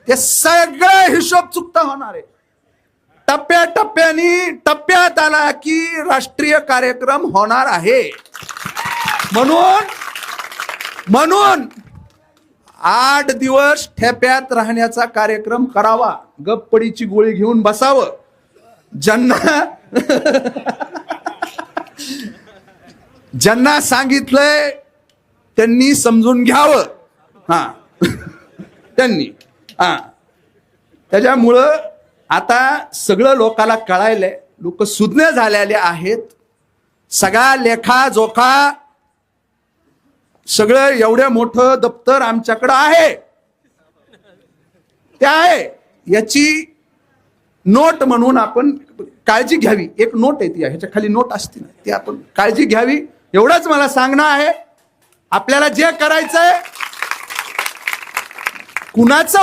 ते सगळं हिशोब चुकता होणार आहे. टप्प्याटप्प्याने टप्प्यात आला की राष्ट्रीय कार्यक्रम होणार आहे. म्हणून 8 दिवस ठेप्यात राहण्याचा कार्यक्रम करावा. गप्पडीची गोळी घेऊन बसावं. ज्यांना सांगितलंय त्यांनी समजून घ्यावं. त्यांनी त्याच्यामुळं आता सगळं लोकाला कळायलंय. लोक सुज्ञ झालेले आहेत. सगळा लेखा जोखा सगळं एवढं मोठं दप्तर आमच्याकडं आहे. ते आहे याची नोट म्हणून आपण काळजी घ्यावी. एक नोट आहे ती, ह्याच्या खाली नोट असते ना, ती आपण काळजी घ्यावी एवढंच मला सांगणं आहे. आपल्याला जे करायचंय कुणाचं